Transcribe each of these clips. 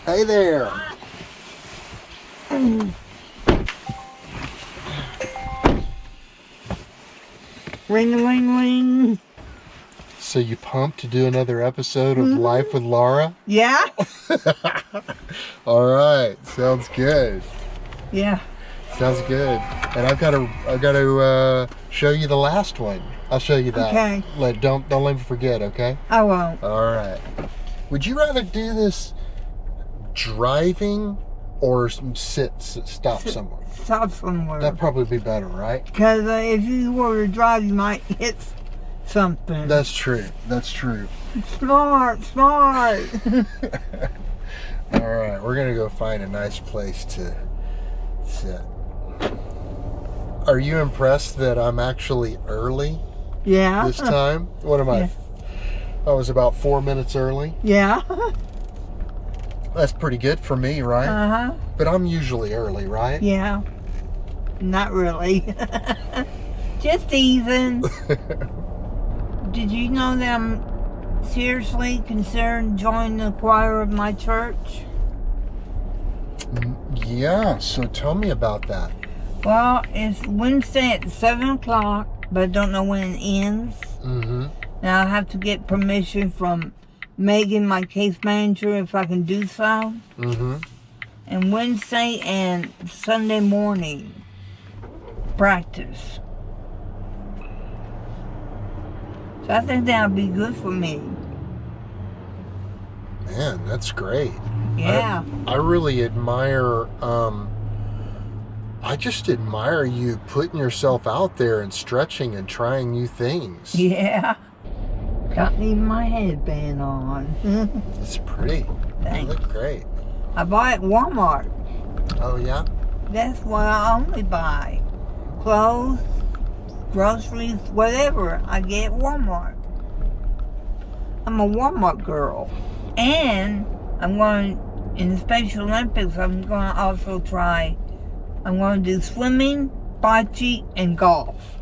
Hey there. Ring, ring, ring. So you pumped to do another episode of Life with Laura? Yeah? All right, sounds good. Yeah. Sounds good. And I've got to show you the last one. I'll show you that. Okay. Don't let me forget. Okay. I won't. All right. Would you rather do this driving or stop somewhere? Stop somewhere. That'd probably be better, right? Because if you were to drive, you might hit something. That's true. That's true. Smart, smart. All right, we're gonna go find a nice place to sit. Are you impressed that I'm actually early Yeah. this time? What am I? Yeah. I was about 4 minutes early. Yeah. That's pretty good for me, right? Uh-huh. But I'm usually early, right? Yeah. Not really. Just even. Did you know that I'm seriously considering joining the choir of my church? Yeah, so tell me about that. Well, it's Wednesday at 7 o'clock, but I don't know when it ends. Mm-hmm. Now I'll have to get permission from Megan, my case manager, if I can do so. Mm-hmm. And Wednesday and Sunday morning, practice. So I think that'll be good for me. Man, that's great. Yeah. I really admire, I just admire you putting yourself out there and stretching and trying new things. Yeah. Got even my headband on. It's pretty. Thanks. You look great. I buy at Walmart. Oh, yeah? That's what I only buy. Clothes, groceries, whatever I get at Walmart. I'm a Walmart girl. And I'm going, in the Special Olympics, I'm going to also I'm going to do swimming, bocce, and golf.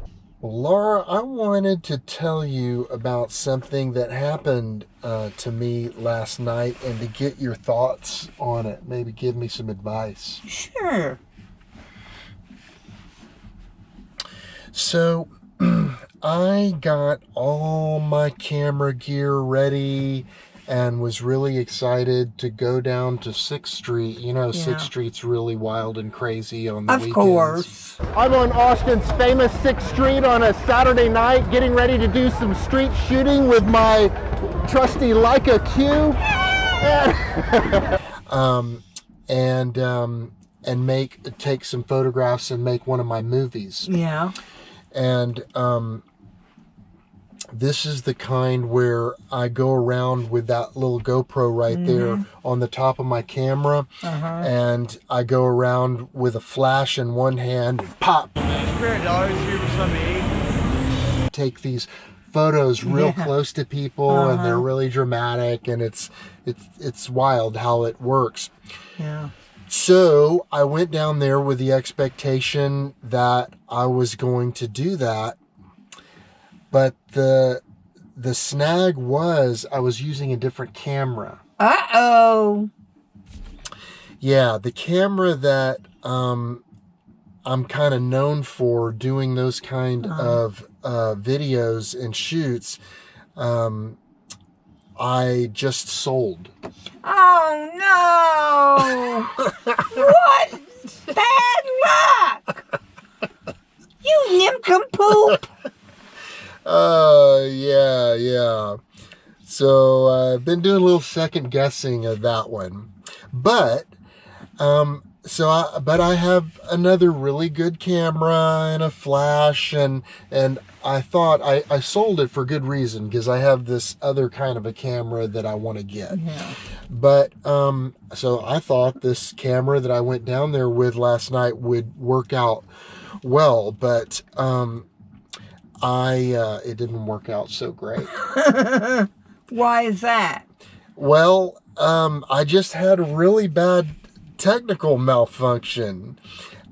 Well, Laura, I wanted to tell you about something that happened to me last night and to get your thoughts on it. Maybe give me some advice. Sure. So, I got all my camera gear ready and was really excited to go down to 6th Street. You know, 6th Street's really wild and crazy on the weekends. Of course. I'm on Austin's famous 6th Street on a Saturday night, getting ready to do some street shooting with my trusty Leica Q. And take some photographs and make one of my movies. Yeah. And this is the kind where I go around with that little GoPro right there on the top of my camera. And I go around with a flash in one hand and pop. Take these photos real close to people and they're really dramatic, and it's wild how it works. Yeah. So I went down there with the expectation that I was going to do that. But the snag was I was using a different camera. Uh-oh. Yeah, the camera that I'm kind of known for doing those kind of videos and shoots, I just sold. Oh, no. What bad luck. You nincompoop. Yeah. So I've been doing a little second guessing of that one, but I have another really good camera and a flash, and I thought I sold it for good reason, because I have this other kind of a camera that I want to get. Yeah. But so I thought this camera that I went down there with last night would work out well, but it didn't work out so great. Why is that? Well, I just had a really bad technical malfunction,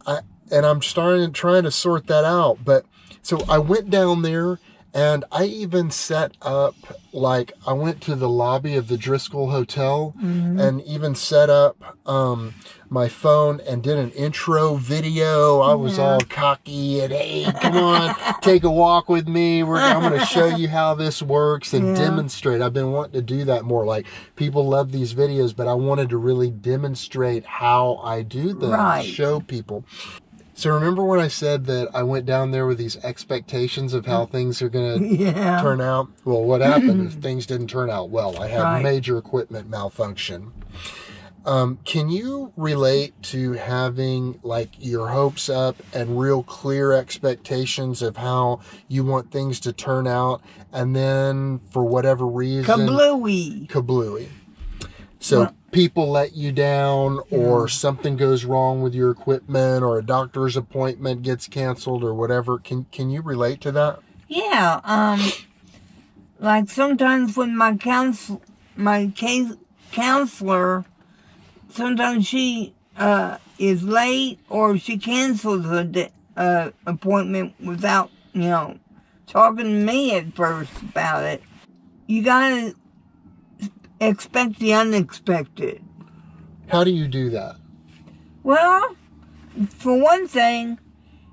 and I'm trying to sort that out. But so I went down there And I even set up, like, I went to the lobby of the Driscoll Hotel and even set up my phone and did an intro video. I was all cocky and, hey, come on, take a walk with me. I'm going to show you how this works and demonstrate. I've been wanting to do that more. Like, people love these videos, but I wanted to really demonstrate how I do them, show people. So remember when I said that I went down there with these expectations of how things are going to turn out? Well, what happened is things didn't turn out well. I had major equipment malfunction. Can you relate to having, like, your hopes up and real clear expectations of how you want things to turn out, and then for whatever reason... Kablooey. So people let you down, or something goes wrong with your equipment, or a doctor's appointment gets canceled, or whatever. Can you relate to that? Yeah. Like sometimes when my counselor, sometimes she is late, or she cancels the appointment without, talking to me at first about it. You gotta expect the unexpected. How do you do that? Well, for one thing,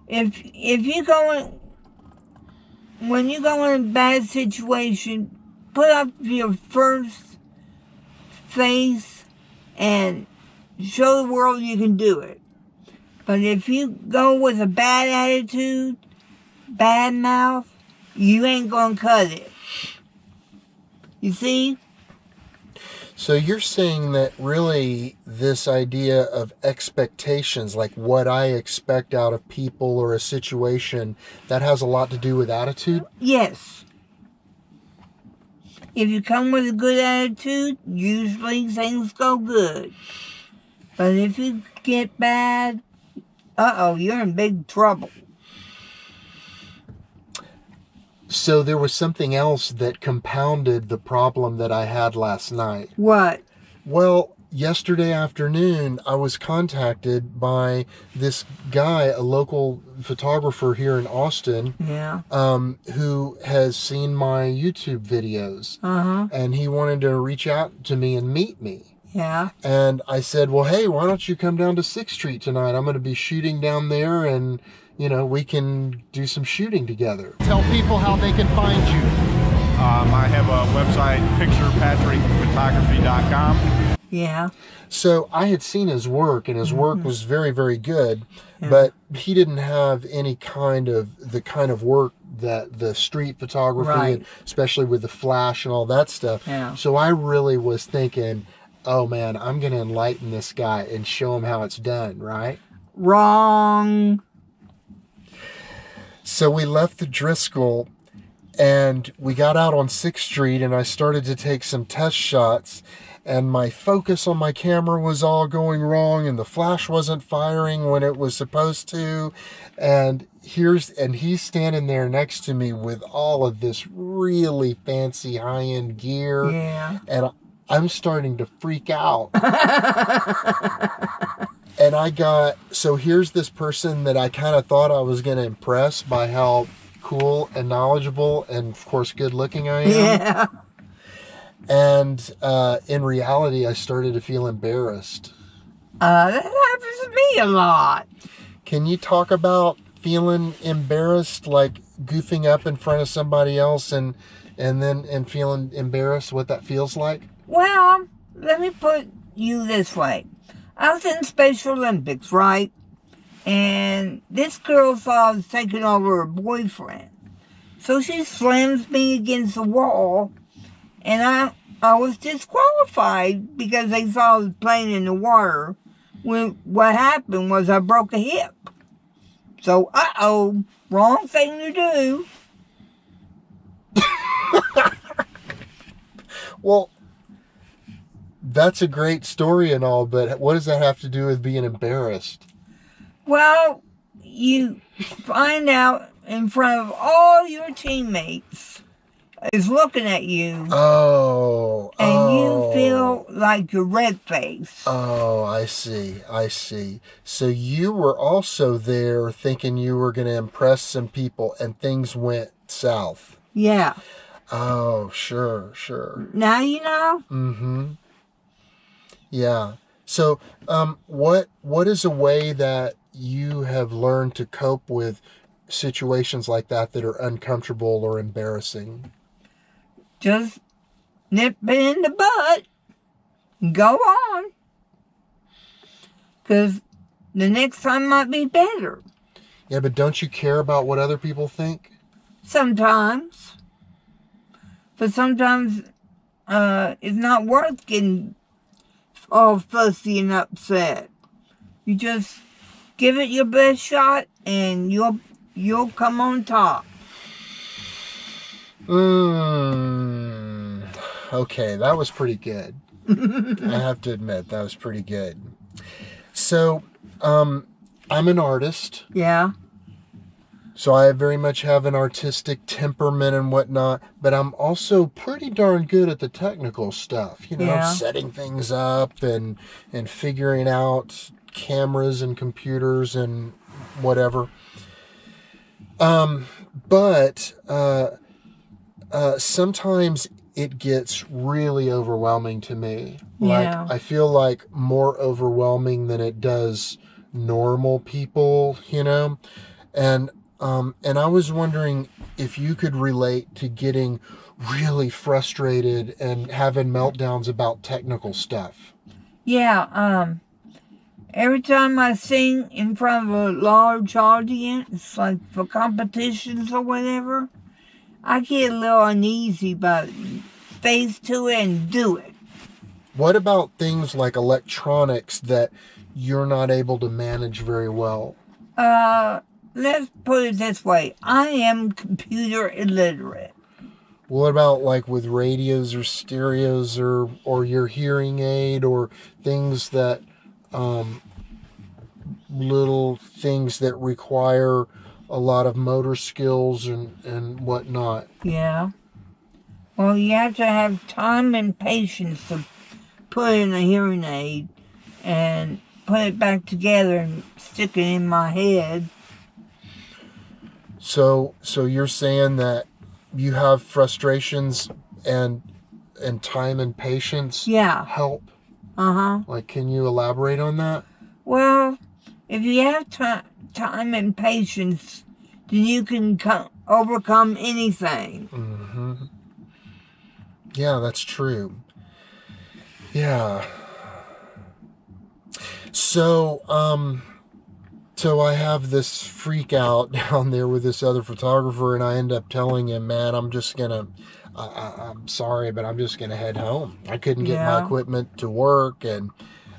if you when you go in a bad situation, put up your first face and show the world you can do it. But if you go with a bad attitude, bad mouth, you ain't gonna cut it. You see? So you're saying that really this idea of expectations, like what I expect out of people or a situation, that has a lot to do with attitude? Yes. If you come with a good attitude, usually things go good. But if you get bad, you're in big trouble. So there was something else that compounded the problem that I had last night. What? Well, yesterday afternoon, I was contacted by this guy, a local photographer here in Austin, who has seen my YouTube videos. And he wanted to reach out to me and meet me. Yeah. And I said, well, hey, why don't you come down to 6th Street tonight? I'm going to be shooting down there, and we can do some shooting together. Tell people how they can find you. I have a website, picturepatrickphotography.com. Yeah. So I had seen his work, and his work was very, very good, but he didn't have any the kind of work that the street photography, and especially with the flash and all that stuff. Yeah. So I really was thinking, oh man, I'm going to enlighten this guy and show him how it's done, right? Wrong. So we left the Driscoll and we got out on 6th Street, and I started to take some test shots, and my focus on my camera was all going wrong, and the flash wasn't firing when it was supposed to. And he's standing there next to me with all of this really fancy high-end gear. Yeah. And I'm starting to freak out. And so here's this person that I kind of thought I was going to impress by how cool and knowledgeable and, of course, good looking I am. Yeah. And in reality, I started to feel embarrassed. That happens to me a lot. Can you talk about feeling embarrassed, like goofing up in front of somebody else and feeling embarrassed, what that feels like? Well, let me put you this way. I was in Special Olympics, right? And this girl thought I was taking over her boyfriend. So she slams me against the wall, and I was disqualified because they thought I was playing in the water. When what happened was I broke a hip. So, wrong thing to do. Well, that's a great story and all, but what does that have to do with being embarrassed? Well, you find out in front of all your teammates is looking at you. Oh. And you feel like you're red-faced. Oh, I see. So you were also there thinking you were going to impress some people, and things went south. Yeah. Oh, sure, sure. Now you know? Mm-hmm. Yeah. So, what is a way that you have learned to cope with situations like that that are uncomfortable or embarrassing? Just nip it in the bud. Go on. Because the next time might be better. Yeah, but don't you care about what other people think? Sometimes. But sometimes it's not worth getting all fussy and upset. You just give it your best shot and you'll come on top. Okay, that was pretty good. I have to admit, that was pretty good. So, I'm an artist. Yeah. So I very much have an artistic temperament and whatnot, but I'm also pretty darn good at the technical stuff, Yeah. setting things up and figuring out cameras and computers and whatever. But sometimes it gets really overwhelming to me. Yeah. Like I feel like more overwhelming than it does normal people, and I was wondering if you could relate to getting really frustrated and having meltdowns about technical stuff. Yeah. Every time I sing in front of a large audience, like for competitions or whatever, I get a little uneasy, but face to it and do it. What about things like electronics that you're not able to manage very well? Let's put it this way. I am computer illiterate. What about like with radios or stereos or your hearing aid or things that little things that require a lot of motor skills and whatnot? Yeah. Well, you have to have time and patience to put in a hearing aid and put it back together and stick it in my head. So you're saying that you have frustrations and time and patience Yeah. help? Uh-huh. Like, can you elaborate on that? Well, if you have time and patience, then you can overcome anything. Mm-hmm. Yeah, that's true. Yeah. So I have this freak out down there with this other photographer, and I end up telling him, man, I'm sorry, but I'm just gonna head home. I couldn't get my equipment to work, and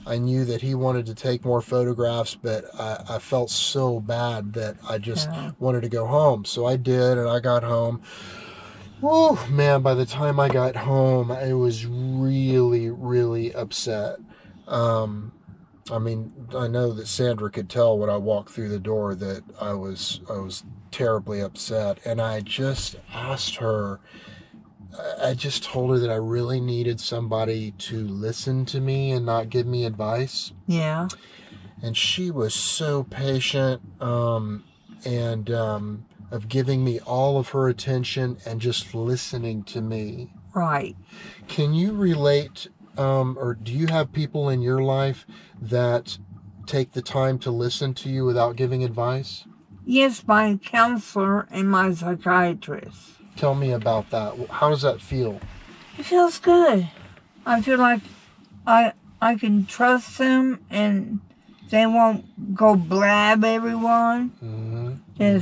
I knew that he wanted to take more photographs, but I felt so bad that I just wanted to go home. So I did, and I got home. Whew, man, by the time I got home, I was really, really upset. I mean, I know that Sandra could tell when I walked through the door that I was terribly upset, and I just asked her. I just told her that I really needed somebody to listen to me and not give me advice. Yeah. And she was so patient, of giving me all of her attention and just listening to me. Right. Can you relate, or do you have people in your life that take the time to listen to you without giving advice? Yes, my counselor and my psychiatrist. Tell me about that. How does that feel? It feels good. I feel like I can trust them and they won't go blab everyone. Mm-hmm.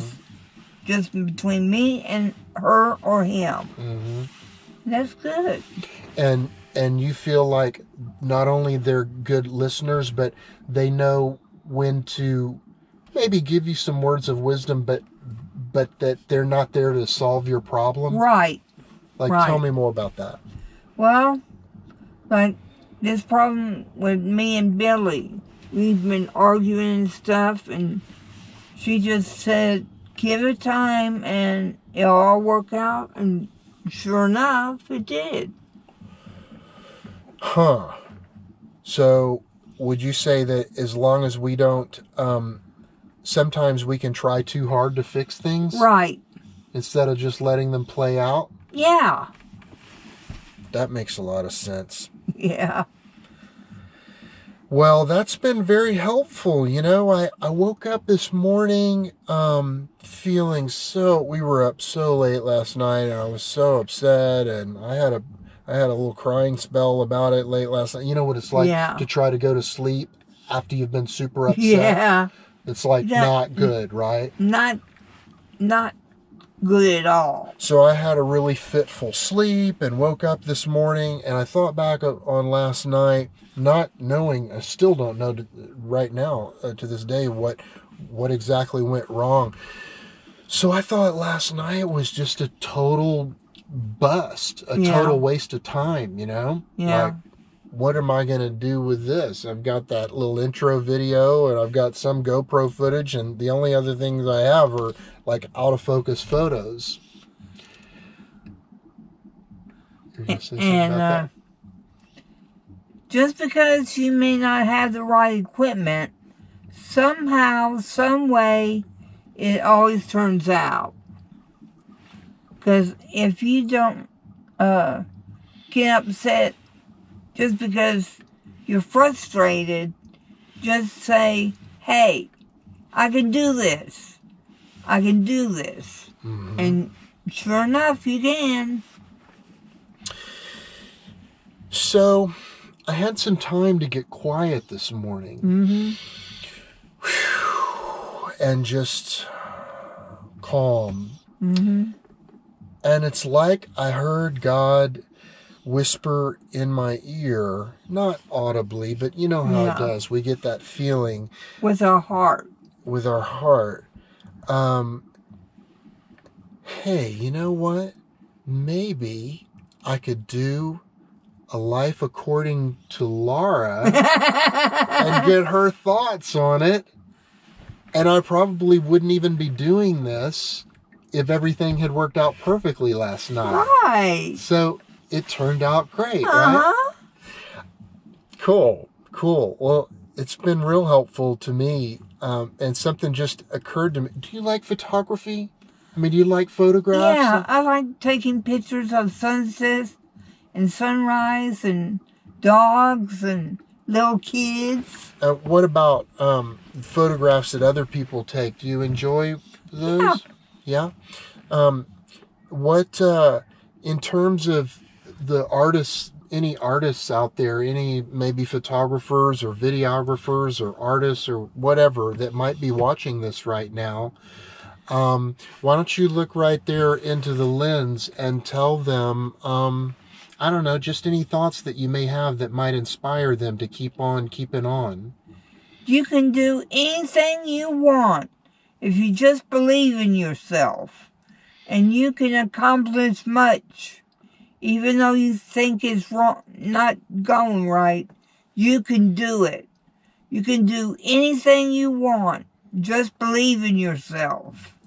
Just between me and her or him. Mm-hmm. That's good. And you feel like not only they're good listeners, but they know when to maybe give you some words of wisdom, but that they're not there to solve your problem. Right. Like, right. Tell me more about that. Well, like this problem with me and Billy, we've been arguing and stuff, and she just said, give it time and it'll all work out, and sure enough, it did. Huh. So, would you say that as long as we don't, sometimes we can try too hard to fix things? Right. instead of just letting them play out. Yeah. That makes a lot of sense. Yeah. Well, that's been very helpful. You know, I woke up this morning feeling we were up so late last night, and I was so upset, and I had a little crying spell about it late last night. You know what it's like to try to go to sleep after you've been super upset? Yeah. It's like not good, right? Not good at all. So I had a really fitful sleep and woke up this morning, and I thought back on last night, not knowing, I still don't know right now to this day what exactly went wrong. So I thought last night was just a total bust, a total waste of time, you know? Yeah. Like, what am I going to do with this? I've got that little intro video, and I've got some GoPro footage, and the only other things I have are like out of focus photos. You're going to say something about that? Just because you may not have the right equipment, somehow, some way, it always turns out. Because if you don't get upset just because you're frustrated, just say, hey, I can do this. I can do this. Mm-hmm. And sure enough, you can. So, I had some time to get quiet this morning. Mm-hmm. And just calm. Mm-hmm. And it's like I heard God whisper in my ear, not audibly, but you know how it does. We get that feeling. With our heart. With our heart. Hey, you know what? Maybe I could do a life according to Laura and get her thoughts on it. And I probably wouldn't even be doing this if everything had worked out perfectly last night. Right. So it turned out great, right? Cool. Well, it's been real helpful to me. And something just occurred to me. Do you like photography? I mean, do you like photographs? Yeah, I like taking pictures of sunsets and sunrise and dogs and little kids. What about photographs that other people take? Do you enjoy those? Yeah. What in terms of the artists, any artists out there, any maybe photographers or videographers or artists or whatever that might be watching this right now, why don't you look right there into the lens and tell them, I don't know, just any thoughts that you may have that might inspire them to keep on keeping on. You can do anything you want if you just believe in yourself. And you can accomplish much. Even though you think it's wrong, not going right, you can do it. You can do anything you want. Just believe in yourself.